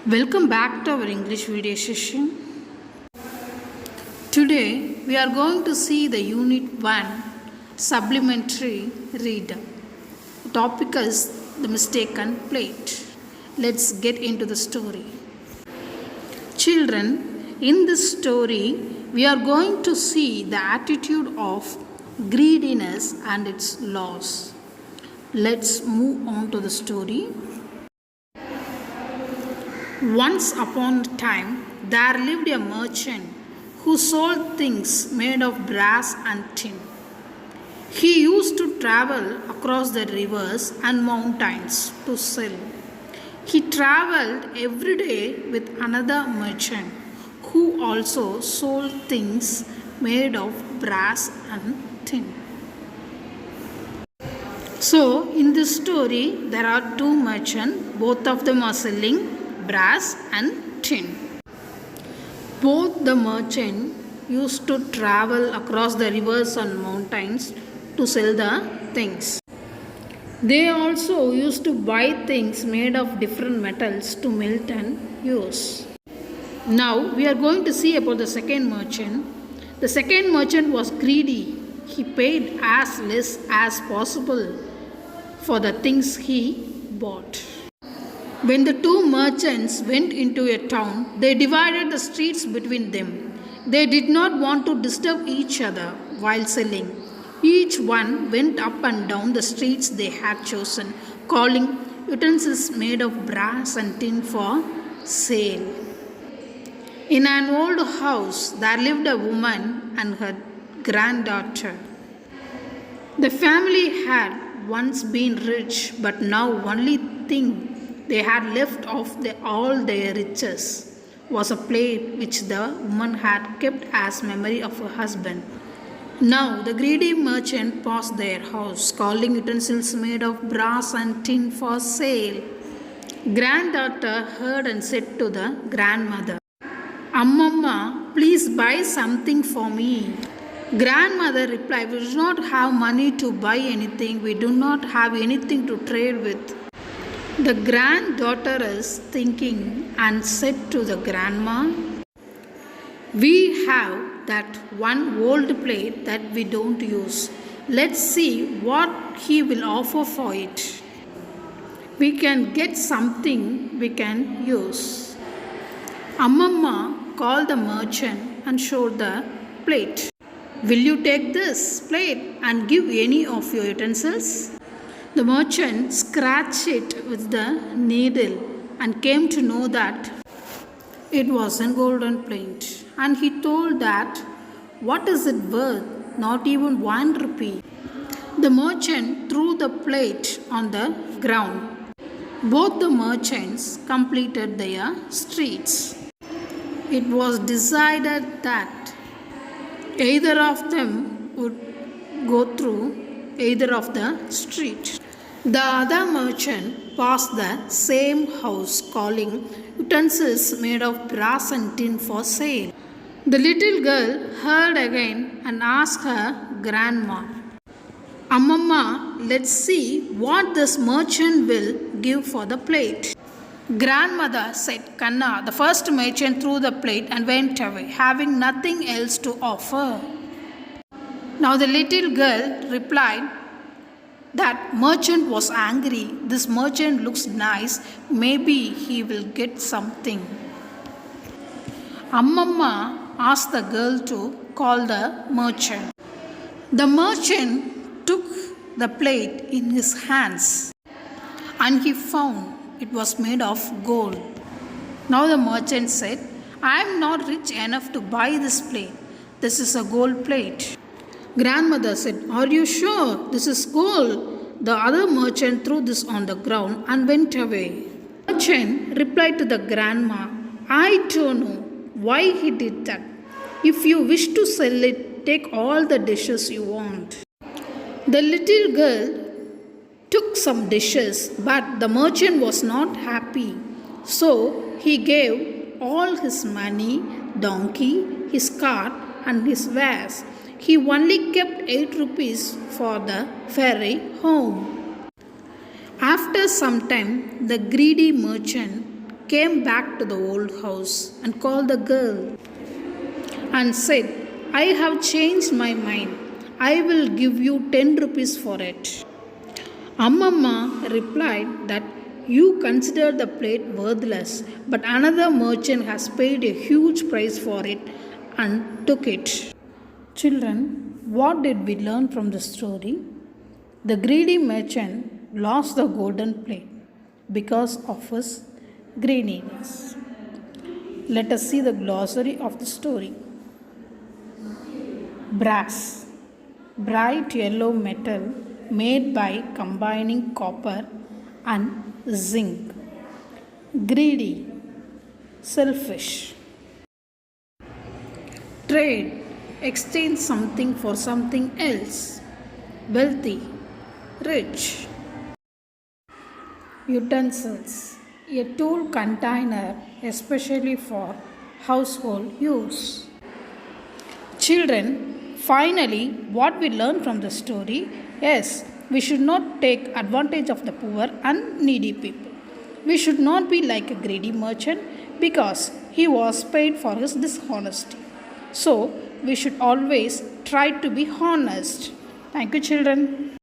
Welcome back to our English video session. Today we are going to see the Unit 1 Supplementary Reader. The topic is the mistaken plate. Let's get into the story. Children, in this story we are going to see the attitude of greediness and its loss. Let's move on to the story. Once upon a time, there lived a merchant who sold things made of brass and tin. He used to travel across the rivers and mountains to sell. He traveled every day with another merchant who also sold things made of brass and tin. So, in this story, there are two merchants, both of them are selling brass and tin. Both the merchant used to travel across the rivers and mountains to sell the things. They also used to buy things made of different metals to melt and use. Now we are going to see about the second merchant. The second merchant was greedy. He paid as less as possible for the things he bought. When the two merchants went into a town, they divided the streets between them. They did not want to disturb each other while selling. Each one went up and down the streets they had chosen, calling utensils made of brass and tin for sale. In an old house, there lived a woman and her granddaughter. The family had once been rich, but now only thing they had left of all their riches was a plate which the woman had kept as memory of her husband. Now the greedy merchant passed their house, calling utensils made of brass and tin for sale. Granddaughter heard and said to the grandmother, "Ammamma, please buy something for me." Grandmother replied, "We do not have money to buy anything. We do not have anything to trade with." The granddaughter is thinking and said to the grandma, "We have that one old plate that we don't use. Let's see what he will offer for it. We can get something we can use." Ammamma called the merchant and showed the plate. "Will you take this plate and give any of your utensils?" The merchant scratched it with the needle and came to know that it was a golden plate. And he told that, "What is it worth? Not even 1 rupee." The merchant threw the plate on the ground. Both the merchants completed their streets. It was decided that either of them would go through either of the street. The other merchant passed the same house, calling utensils made of brass and tin for sale. The little girl heard again and asked her grandma, "Ammamma, let's see what this merchant will give for the plate." Grandmother said, "Kanna, the first merchant threw the plate and went away, having nothing else to offer." Now the little girl replied, "That merchant was angry. This merchant looks nice. Maybe he will get something." Ammamma asked the girl to call the merchant. The merchant took the plate in his hands and he found it was made of gold. Now the merchant said, "I am not rich enough to buy this plate. This is a gold plate." Grandmother said, "Are you sure this is gold?" The other merchant threw this on the ground and went away. The merchant replied to the grandma, "I don't know why he did that. If you wish to sell it, take all the dishes you want." The little girl took some dishes, but the merchant was not happy. So he gave all his money, donkey, his cart, and his wares. He only kept 8 rupees for the ferry home. After some time, the greedy merchant came back to the old house and called the girl and said, I have changed my mind. I will give you 10 rupees for it. Ammamma replied that you consider the plate worthless, but another merchant has paid a huge price for it and took it. Children, what did we learn from the story? The greedy merchant lost the golden plate because of his greediness. Let us see the glossary of the story. Brass, bright yellow metal made by combining copper and zinc. Greedy, selfish. Trade, exchange something for something else. Wealthy, rich. Utensils, a tool container especially for household use. Children, finally, what we learn from the story is we should not take advantage of the poor and needy people. We should not be like a greedy merchant because he was paid for his dishonesty. So, we should always try to be honest. Thank you, children.